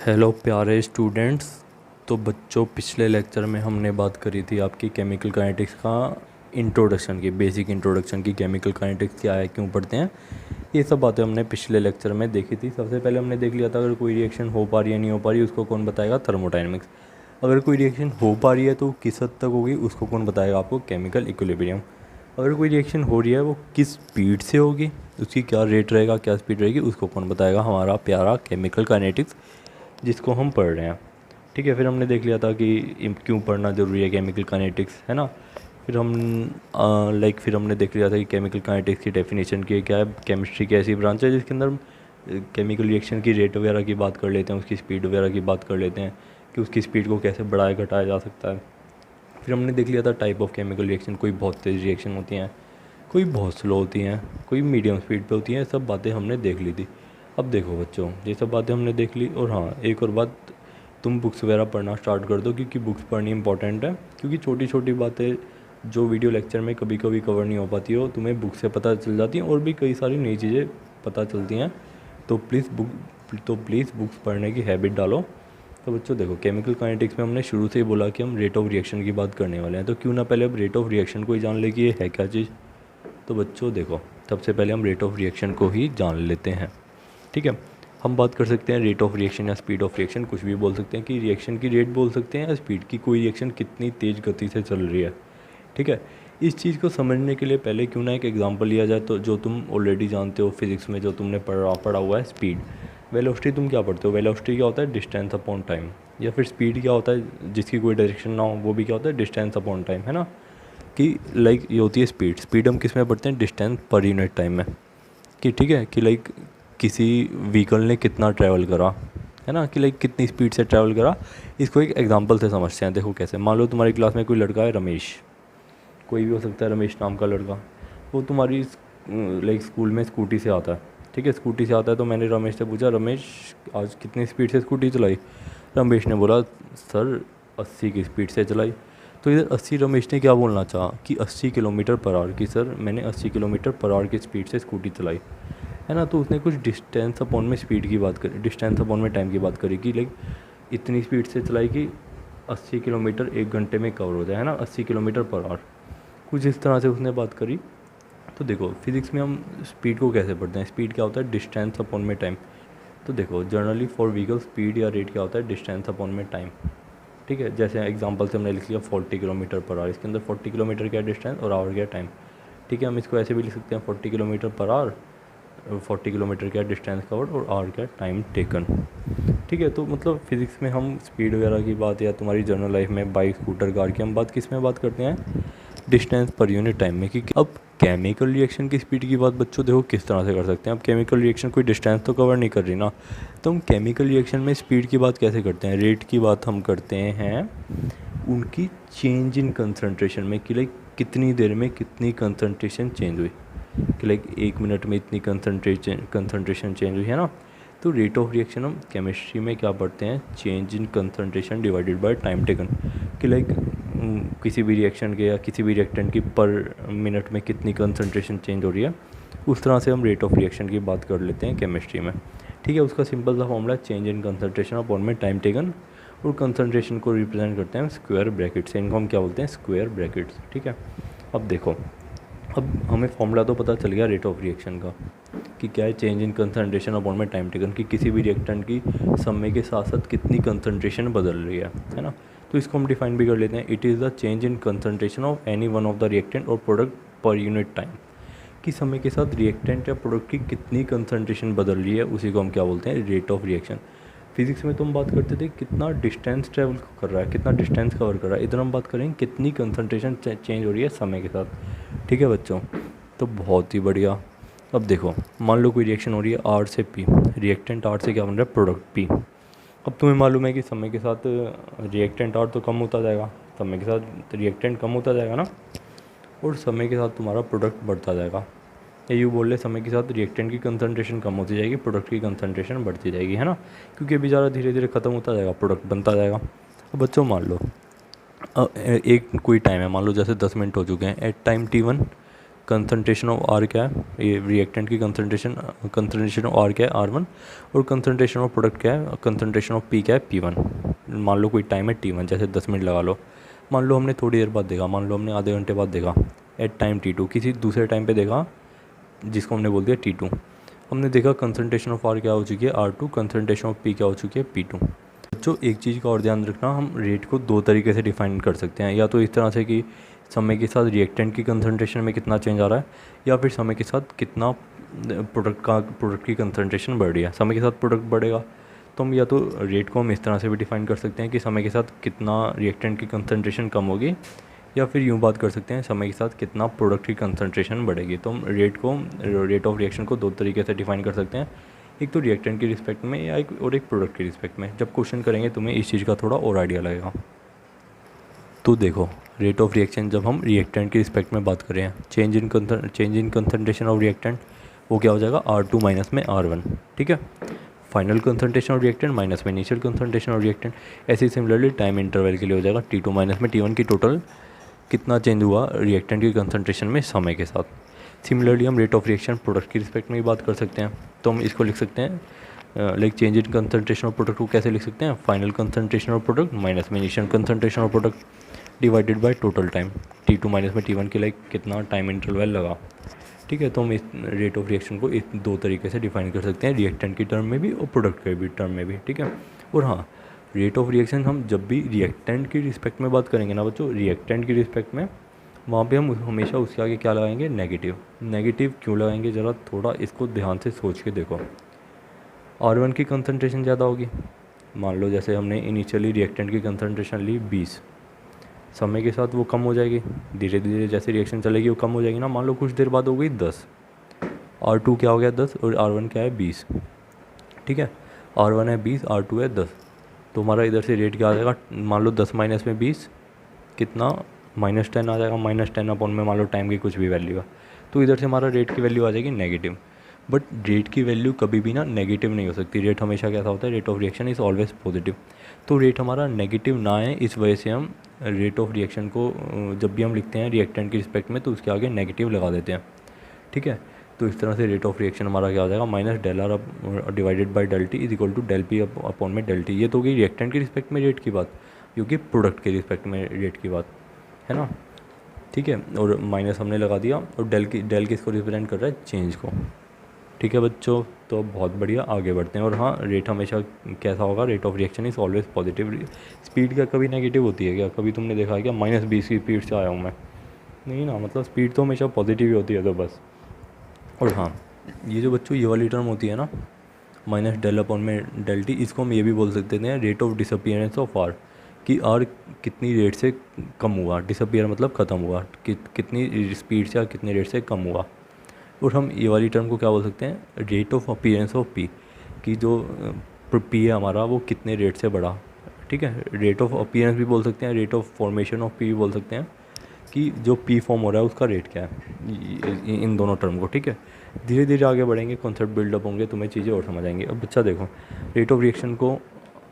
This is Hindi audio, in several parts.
हेलो प्यारे स्टूडेंट्स। तो बच्चों, पिछले लेक्चर में हमने बात करी थी आपकी केमिकल काइनेटिक्स का इंट्रोडक्शन की, बेसिक इंट्रोडक्शन की। केमिकल काइनेटिक्स क्या है, क्यों पढ़ते हैं, ये सब बातें हमने पिछले लेक्चर में देखी थी। सबसे पहले हमने देख लिया था अगर कोई रिएक्शन हो पा रही है नहीं हो पा रही उसको कौन बताएगा, थर्मोडायनेमिक्स। अगर कोई रिएक्शन हो पा रही है तो किस हद तक होगी उसको कौन बताएगा आपको, केमिकल इक्विलिब्रियम। अगर कोई रिएक्शन हो रही है वो किस स्पीड से होगी, उसकी क्या रेट रहेगा, क्या स्पीड रहेगी, उसको कौन बताएगा, हमारा प्यारा केमिकल काइनेटिक्स जिसको हम पढ़ रहे हैं। ठीक है, फिर हमने देख लिया था कि क्यों पढ़ना ज़रूरी है केमिकल काइनेटिक्स, है ना। फिर हम फिर हमने देख लिया था कि केमिकल काइनेटिक्स की डेफिनेशन की क्या है। केमिस्ट्री की ऐसी ब्रांच है जिसके अंदर केमिकल रिएक्शन की रेट वगैरह की बात कर लेते हैं, उसकी स्पीड वगैरह की बात कर लेते हैं कि उसकी स्पीड को कैसे बढ़ाया घटाया जा सकता है। फिर हमने देख लिया था टाइप ऑफ केमिकल रिएक्शन, कोई बहुत तेज़ रिएक्शन होती हैं, कोई बहुत स्लो होती हैं, कोई मीडियम स्पीड पे होती हैं। सब बातें हमने देख ली थी। अब देखो बच्चों, ये सब बातें हमने देख ली। और हाँ, एक और बात, तुम बुक्स वगैरह पढ़ना स्टार्ट कर दो क्योंकि बुक्स पढ़नी इंपॉर्टेंट है। क्योंकि छोटी छोटी बातें जो वीडियो लेक्चर में कभी कभी कवर नहीं हो पाती हो, तुम्हें बुक से पता चल जाती हैं और भी कई सारी नई चीज़ें पता चलती हैं। तो प्लीज़ बुक्स पढ़ने की हैबिट डालो। तो बच्चों देखो, केमिकल काइनेटिक्स में हमने शुरू से ही बोला कि हम रेट ऑफ रिएक्शन की बात करने वाले हैं, तो क्यों ना पहले अब रेट ऑफ रिएक्शन को ही जान ले कि ये है क्या चीज़। तो बच्चों देखो, सबसे पहले हम रेट ऑफ रिएक्शन को ही जान लेते हैं। ठीक है, हम बात कर सकते हैं रेट ऑफ रिएक्शन या स्पीड ऑफ रिएक्शन, कुछ भी बोल सकते हैं कि रिएक्शन की रेट बोल सकते हैं या स्पीड की, कोई रिएक्शन कितनी तेज़ गति से चल रही है। ठीक है, इस चीज़ को समझने के लिए पहले क्यों ना एक एग्जांपल लिया जाए, तो जो तुम ऑलरेडी जानते हो फिजिक्स में, जो तुमने पढ़ा हुआ है, स्पीड। वेलोसिटी तुम क्या पढ़ते हो, वेलोसिटी क्या होता है, डिस्टेंस अपॉन टाइम। या फिर स्पीड क्या होता है, जिसकी कोई डायरेक्शन ना हो, वो भी क्या होता है, डिस्टेंस अपॉन टाइम, है ना। कि ये होती है स्पीड। स्पीड हम किस में पढ़ते हैं, डिस्टेंस पर यूनिट टाइम में। कि ठीक है, कि किसी व्हीकल ने कितना ट्रैवल करा, है ना, कि कितनी स्पीड से ट्रैवल करा। इसको एक एग्जांपल से समझते हैं। देखो कैसे, मान लो तुम्हारी क्लास में कोई लड़का है, रमेश, कोई भी हो सकता है, रमेश नाम का लड़का। वो तुम्हारी स्कूल में स्कूटी से आता है। ठीक है, स्कूटी से आता है, तो मैंने रमेश से पूछा, रमेश आज कितनी स्पीड से स्कूटी चलाई। रमेश ने बोला, सर 80 की स्पीड से चलाई। तो इधर 80 रमेश ने क्या बोलना चाहा कि 80 किलोमीटर पर आवर की, सर मैंने 80 किलोमीटर पर आवर की स्पीड से स्कूटी चलाई, है ना। तो उसने कुछ डिस्टेंस अपॉन में स्पीड की बात करी, डिस्टेंस अपॉन में टाइम की बात करी कि इतनी स्पीड से चलाई कि 80 किलोमीटर 1 घंटे में कवर हो जाए, है ना, 80 किलोमीटर पर आवर, कुछ इस तरह से उसने बात करी। तो देखो, फिज़िक्स में हम स्पीड को कैसे पढ़ते हैं, स्पीड क्या होता है, डिस्टेंस अपॉन में टाइम। तो देखो, जनरली फॉर व्हीकल स्पीड या रेट क्या होता है, डिस्टेंस अपॉन में टाइम। ठीक है, जैसे एग्जांपल से हमने लिख लिया 40 किलोमीटर पर आवर, इसके अंदर 40 किलोमीटर क्या डिस्टेंस और आवर क्या टाइम। ठीक है, हम इसको ऐसे भी लिख सकते हैं 40 किलोमीटर पर आवर, 40 किलोमीटर क्या डिस्टेंस कवर्ड और आवर क्या टाइम टेकन। ठीक है, तो मतलब फिज़िक्स में हम स्पीड वगैरह की बात, या तुम्हारी जनरल लाइफ में बाइक स्कूटर कार की हम बात किस में बात करते हैं, डिस्टेंस पर यूनिट टाइम में। कि अब केमिकल रिएक्शन की स्पीड की बात बच्चों देखो किस तरह से कर सकते हैं। अब केमिकल रिएक्शन कोई डिस्टेंस तो कवर नहीं कर रही ना, तो हम केमिकल रिएक्शन में स्पीड की बात कैसे करते हैं, रेट की बात हम करते हैं उनकी चेंज इन कंसनट्रेशन में, कि कितनी देर में कितनी कंसनट्रेशन चेंज हुई, कि 1 मिनट में इतनी कंसनट्रेशन चेंज हुई, है ना। तो रेट ऑफ रिएक्शन हम केमिस्ट्री में क्या पढ़ते हैं, change in concentration divided by time taken. कि किसी भी रिएक्शन के या किसी भी रिएक्टेंट की पर मिनट में कितनी कंसनट्रेशन चेंज हो रही है, उस तरह से हम रेट ऑफ रिएक्शन की बात कर लेते हैं केमिस्ट्री में। ठीक है, उसका सिंपल सा formula change in concentration upon में टाइम टेकन, और कंसनट्रेशन को रिप्रेजेंट करते हैं स्क्वायर ब्रैकेट से, इनको हम क्या बोलते हैं, स्क्वायर ब्रैकेट्स। ठीक है, अब देखो, अब हमें फॉर्मूला तो पता चल गया रेट ऑफ रिएक्शन का कि क्या है, चेंज इन कंसनट्रेशन अपॉन में टाइम टेकन, कि किसी भी रिएक्टेंट की समय के साथ साथ कितनी कंसनट्रेशन बदल रही है ना। तो इसको हम डिफाइन भी कर लेते हैं, it is the change in concentration of any one of the reactant और प्रोडक्ट पर यूनिट टाइम। कि समय के साथ रिएक्टेंट या प्रोडक्ट की कितनी कंसनट्रेशन बदल रही है, उसी को हम क्या बोलते हैं, रेट ऑफ रिएक्शन। फिजिक्स में तो हम बात करते थे कितना डिस्टेंस ट्रैवल कर रहा है, कितना डिस्टेंस कवर कर रहा है, इधर हम बात करेंगे कितनी कंसनट्रेशन चेंज हो रही है समय के साथ। ठीक है बच्चों, तो बहुत ही बढ़िया। अब देखो, मान लो कोई रिएक्शन हो रही है आर से पी, रिएक्टेंट आर से क्या बन रहा है, प्रोडक्ट पी। अब तुम्हें मालूम है कि समय के साथ रिएक्टेंट आर तो कम होता जाएगा, समय के साथ रिएक्टेंट कम होता जाएगा ना, और समय के साथ तुम्हारा प्रोडक्ट बढ़ता जाएगा। या यूँ बोल ले, समय के साथ रिएक्टेंट की कंसनट्रेशन कम होती जाएगी, प्रोडक्ट की कंसनट्रेशन बढ़ती जाएगी, है ना। क्योंकि अभी ज़्यादा धीरे धीरे ख़त्म होता जाएगा, प्रोडक्ट बनता जाएगा। अब बच्चों मान लो एक कोई टाइम है, मान लो जैसे 10 मिनट हो चुके हैं, at time T1, concentration of R क्या है, ये रिएक्टेंट की कंसनट्रेशन ऑफ आर क्या है R1, और कंसनट्रेशन ऑफ प्रोडक्ट क्या है, कंसनट्रेशन ऑफ P क्या है P1। मान लो कोई टाइम है T1, जैसे 10 मिनट लगा लो, मान लो हमने थोड़ी देर बाद देखा, मान लो हमने आधे घंटे बाद देखा एट टाइम T2, किसी दूसरे टाइम पे देखा जिसको हमने बोल दिया T2, हमने देखा कंसनट्रेशन ऑफ आर क्या हो चुकी है R2, कंसनट्रेशन ऑफ P क्या हो चुकी है P2। बच्चों एक चीज़ का और ध्यान रखना, हम रेट को दो तरीके से डिफाइन कर सकते हैं, या तो इस तरह से कि समय के साथ रिएक्टेंट की कंसंट्रेशन में कितना चेंज आ रहा है, या फिर समय के साथ कितना प्रोडक्ट की कंसंट्रेशन बढ़ रही है। समय के साथ प्रोडक्ट बढ़ेगा तो हम या तो रेट को हम इस तरह से भी डिफाइन कर सकते हैं कि समय के साथ कितना रिएक्टेंट की कंसंट्रेशन कम होगी, या फिर यूँ बात कर सकते हैं समय के साथ कितना प्रोडक्ट की कंसंट्रेशन बढ़ेगी। तो हम रेट ऑफ रिएक्शन को दो तरीके से डिफाइन कर सकते हैं, एक तो रिएक्टेंट की रिस्पेक्ट में या एक प्रोडक्ट की रिस्पेक्ट में। जब क्वेश्चन करेंगे तुम्हें इस चीज़ का थोड़ा और आइडिया लगेगा। तो देखो रेट ऑफ रिएक्शन जब हम रिएक्टेंट की रिस्पेक्ट में बात कर रहे हैं, change in concentration of reactant वो क्या हो जाएगा R2 माइनस में R1, ठीक है। Final concentration of reactant minus में इनिशियल कंसंट्रेशन ऑफ रिएक्टेंट। ऐसे ही सिमिलरली टाइम इंटरवल के लिए हो जाएगा T2 माइनस में T1 की टोटल कितना चेंज हुआ रिएक्टेंट की कंसंट्रेशन में समय के साथ। सिमिलरली हम रेट ऑफ रिएक्शन प्रोडक्ट की रिस्पेक्ट में भी बात कर सकते हैं, तो हम इसको लिख सकते हैं like change in concentration of product को कैसे लिख सकते हैं, final concentration of product minus में initial concentration of product divided by total time, T2 minus में T1 के लाइक कितना टाइम इंटरवल लगा, ठीक है। तो हम इस रेट ऑफ रिएक्शन को इस दो तरीके से डिफाइन कर सकते हैं, रिएक्टेंट की टर्म में भी और प्रोडक्ट के भी टर्म में भी, ठीक है। और हाँ, रेट ऑफ रिएक्शन हम जब भी रिएक्टेंट की रिस्पेक्ट में बात करेंगे ना बच्चों, रिएक्टेंट की रिस्पेक्ट में वहाँ पे हम हमेशा उसके आगे क्या लगाएंगे, नेगेटिव। नेगेटिव क्यों लगाएंगे, ज़रा थोड़ा इसको ध्यान से सोच के देखो। R1 की कंसंट्रेशन ज़्यादा होगी, मान लो जैसे हमने इनिशियली रिएक्टेंट की कंसंट्रेशन ली 20, समय के साथ वो कम हो जाएगी, धीरे धीरे जैसे रिएक्शन चलेगी वो कम हो जाएगी ना। मान लो कुछ देर बाद हो गई 10, R2 क्या हो गया 10 और R1 क्या है 20, ठीक है। R1 है 20, R2 है 10, तो हमारा इधर से रेट क्या आ जाएगा, मान लो 10 माइनस में 20 कितना -10 आ जाएगा, -10 अपॉन में मान लो टाइम की कुछ भी वैल्यू है, तो इधर से हमारा रेट की वैल्यू आ जाएगी नेगेटिव। बट रेट की वैल्यू कभी भी ना नेगेटिव नहीं हो सकती, रेट हमेशा कैसा होता है, rate of reaction is always positive. तो रेट हमारा नेगेटिव ना है, इस वजह से हम रेट ऑफ रिएक्शन को जब भी हम लिखते हैं रिएक्टेंट की रिस्पेक्ट में तो उसके आगे नेगेटिव लगा देते हैं, ठीक है। तो इस तरह से रेट ऑफ रिएक्शन हमारा क्या हो जाएगा, -Δr divided by Δt is equal to Δp upon में Δt। ये तो हो गई रिएक्टेंट की रिस्पेक्ट में रेट की बात, क्योंकि प्रोडक्ट के रिस्पेक्ट में रेट की बात है ना, ठीक है। और माइनस हमने लगा दिया, और डेल किसको रिप्रेजेंट कर रहा है, चेंज को, ठीक है बच्चों। तो बहुत बढ़िया, आगे बढ़ते हैं। और हाँ, रेट हमेशा कैसा होगा, rate of reaction is always positive. Speed क्या कभी नेगेटिव होती है क्या, कभी तुमने देखा है क्या -20 की स्पीड से आया हूँ मैं, नहीं ना, मतलब स्पीड तो हमेशा पॉजिटिव ही होती है, तो बस। और हाँ, ये जो बच्चों ये वाली टर्म होती है ना -Δ अपॉन में Δt, इसको हम ये भी बोल सकते हैं rate of disappearance of R, कि आर कितनी रेट से कम हुआ, डिसअपियर मतलब ख़त्म हुआ, कितनी स्पीड से या कितने रेट से कम हुआ। और हम ये वाली टर्म को क्या बोल सकते हैं, rate of appearance of P, कि जो पी है हमारा वो कितने रेट से बढ़ा, ठीक है। रेट ऑफ अपीयरेंस भी बोल सकते हैं, rate of formation of P भी बोल सकते हैं, कि जो पी फॉर्म हो रहा है उसका रेट क्या है, इन दोनों टर्म को, ठीक है। धीरे धीरे आगे बढ़ेंगे, कॉन्सेप्ट बिल्डअप होंगे, तुम्हें चीज़ें और समझ आएंगी। अब बच्चा देखो, रेट ऑफ रिएक्शन को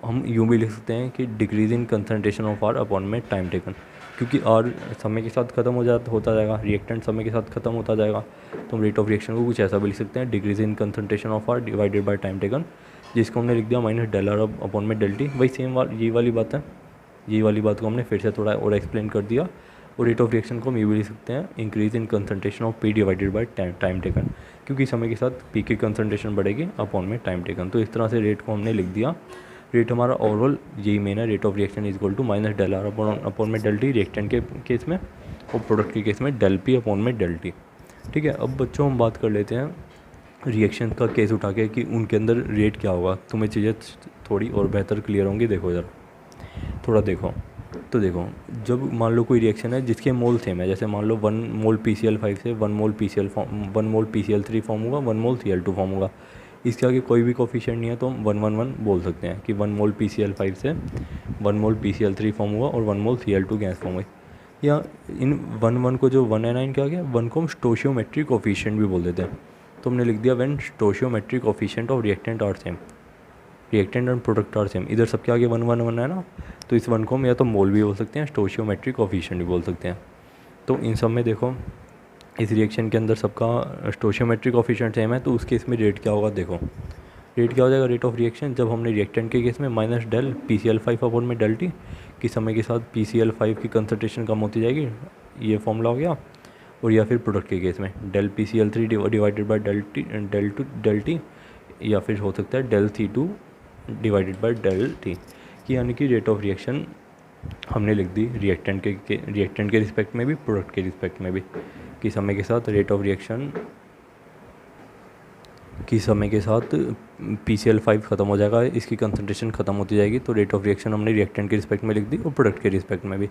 हम यूँ भी लिख सकते हैं कि decrease in concentration of R upon में टाइम टेकन, क्योंकि आर समय के साथ खत्म होता जाएगा, रिएक्टेंट समय के साथ खत्म होता जाएगा, तो हम रेट ऑफ रिएक्शन को कुछ ऐसा भी लिख सकते हैं, decrease in concentration of R divided by time taken, जिसको हमने लिख दिया -Δr अपॉन में Δt। वही सेम यही वाली बात है, यही वाली बात को हमने फिर से थोड़ा और एक्सप्लेन कर दिया। और रेट ऑफ रिएक्शन को हम ये भी लिख सकते हैं, increase in concentration of P divided by time taken, क्योंकि समय के साथ पी की कंसंट्रेशन बढ़ेगी अपॉन में टाइम टेकन। तो इस तरह से रेट को हमने लिख दिया। रेट हमारा ओवरऑल यही मेन है, rate of reaction is equal to -Δr upon में Δt रिएक्टेंट के केस में, और प्रोडक्ट के केस में Δp अपॉन में Δt, ठीक है। अब बच्चों हम बात कर लेते हैं रिएक्शन का केस उठा के कि उनके अंदर रेट क्या होगा, तुम्हें चीज़ें थोड़ी और बेहतर क्लियर होंगी। देखो ज़रा थोड़ा देखो, तो देखो जब मान लो कोई रिएक्शन है जिसके मोल सेम है, जैसे मान लो 1 मोल PCl5 से 1 मोल PCl3 फॉर्म होगा, 1 मोल Cl2 फॉर्म होगा, इसके आगे कोई भी कोफिशिएंट नहीं है, तो हम 1 बोल सकते हैं कि 1 मोल PCl5 से 1 मोल PCl3 फॉर्म हुआ और 1 मोल Cl2 गैस फॉर्म हुई। या इन 1 को जो 1 है ना, इनके आगे 1 को हम स्टोशियोमेट्रिक कोफिशिएंट भी बोल देते हैं, तो हमने लिख दिया when stoichiometric coefficient of reactant are same, reactant and product are same. इधर सबके आगे 1 है ना, तो इस 1 को हम या तो मोल भी बोल सकते हैं, स्टोशियोमेट्रिक कोफिशिएंट भी बोल सकते हैं। तो इन सब में देखो इस रिएक्शन के अंदर सबका स्टोशियोमेट्रिक कोफिशिएंट सेम है, तो उस केस में रेट क्या होगा देखो। रेट क्या हो जाएगा, रेट ऑफ रिएक्शन, जब हमने रिएक्टेंट के केस में माइनस डेल PCl5 अपॉन में डेल टी, कि समय के साथ PCl5 की कंसनट्रेशन कम होती जाएगी, ये फॉर्मूला हो गया। और या फिर प्रोडक्ट के केस में del PCl3 divided by del T, या फिर हो सकता है del C2 divided by del T, कि यानी कि रेट ऑफ रिएक्शन हमने लिख दी रिएक्टेंट के रिस्पेक्ट में भी, प्रोडक्ट के रिस्पेक्ट में भी, कि समय के साथ रेट ऑफ रिएक्शन कि समय के साथ PCl5 ख़त्म हो जाएगा, इसकी कंसंट्रेशन ख़त्म होती जाएगी, तो रेट ऑफ रिएक्शन हमने रिएक्टेंट के रिस्पेक्ट में लिख दी और प्रोडक्ट के रिस्पेक्ट में भी।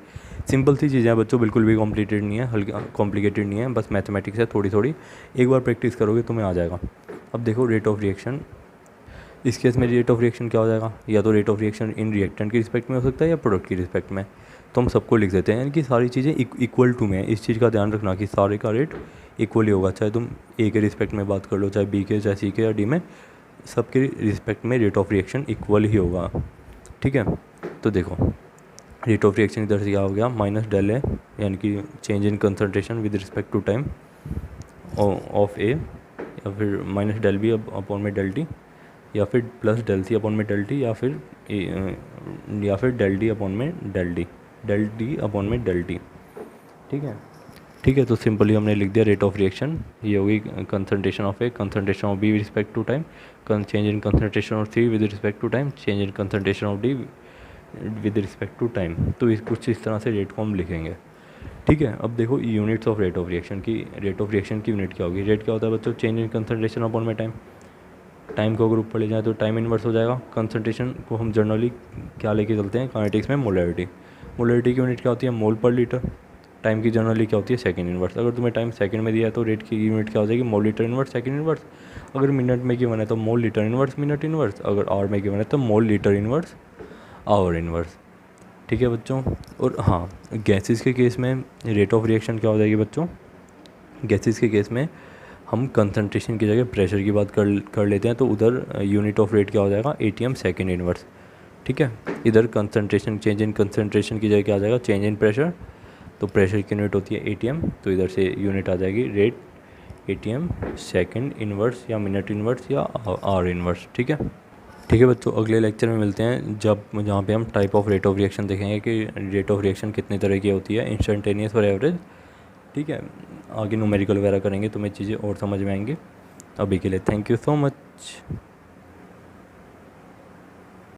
सिंपल सी चीज़ें हैं बच्चों, बिल्कुल भी कॉम्प्लिकेटेड नहीं है, हल्का कॉम्प्लिकेटेड नहीं है, बस मैथमेटिक्स है थोड़ी थोड़ी, एक बार प्रैक्टिस करोगे तुम्हें आ जाएगा। अब देखो रेट ऑफ रिएक्शन, इस केस में रेट ऑफ रिएक्शन क्या हो जाएगा, या तो rate of reaction in reactant के रिस्पेक्ट में हो सकता है या प्रोडक्ट के रिस्पेक्ट में, तो हम सबको लिख देते हैं, यानी कि सारी चीज़ें इक्वल टू में है। इस चीज़ का ध्यान रखना कि सारे का रेट इक्वल ही होगा, चाहे तुम ए के रिस्पेक्ट में बात कर लो, चाहे बी के, चाहे सी के या डी में, सबके रिस्पेक्ट में रेट ऑफ रिएक्शन इक्वल ही होगा। ठीक है, तो देखो रेट ऑफ रिएक्शन इधर से क्या हो गया, माइनस डेल ए, यानी कि change in concentration with respect to time of A, या फिर माइनस डेल बी अपॉन में डेल टी, या फिर प्लस डेल सी अपॉन में डेल टी, या फिर डेल डी अपॉन में डेल डी अपॉन में डेल टी। ठीक है, ठीक है, तो सिंपली हमने लिख दिया रेट ऑफ रिएक्शन, ये होगी concentration of A, concentration of B with respect to time, change in concentration of C with respect to time, change in concentration of D with respect to time. तो कुछ इस तरह से रेट को हम लिखेंगे। ठीक है, अब देखो units of rate of reaction की, रेट ऑफ रिएक्शन की यूनिट क्या होगी, रेट क्या होता है बच्चों, चेंज इन कंसंट्रेशन अपॉन में टाइम। टाइम को अगर ऊपर ले जाए तो टाइम इनवर्स हो जाएगा। कंसंट्रेशन को हम जनरली क्या लेके चलते हैं काइनेटिक्स में, मोलैरिटी। मोलैरिटी की यूनिट क्या होती है, मोल पर लीटर। टाइम की जनरली क्या होती है, सेकंड इनवर्स। अगर तुम्हें टाइम सेकंड में दिया है तो रेट की यूनिट क्या हो जाएगी, mole litre inverse second inverse. अगर मिनट में गिवन है तो mole litre inverse minute inverse. अगर आवर में गिवन है तो mole litre inverse hour inverse. ठीक है बच्चों, और हाँ गैसेस के केस में रेट ऑफ रिएक्शन क्या हो जाएगी बच्चों, गैसेस के केस में हम कंसंट्रेशन की जगह प्रेशर की बात कर लेते हैं, तो उधर यूनिट ऑफ रेट क्या हो जाएगा, ATM सेकेंड इनवर्स। ठीक है, इधर कंसंट्रेशन, चेंज इन कंसंट्रेशन की जगह क्या आ जाएगा, चेंज इन प्रेशर, तो प्रेशर की यूनिट होती है ATM, तो इधर से यूनिट आ जाएगी रेट ATM सेकेंड इनवर्स या मिनट इनवर्स या आवर इनवर्स। ठीक है, ठीक है बच्चों, अगले लेक्चर में मिलते हैं जहाँ पे हम type of rate of reaction देखेंगे कि रेट ऑफ रिएक्शन कितने तरह की होती है, इंस्टेंटेनियस और एवरेज। ठीक है, आगे न्यूमेरिकल वगैरह करेंगे तो मैं चीज़ें और समझ में आएंगी। अभी के लिए थैंक यू सो मच।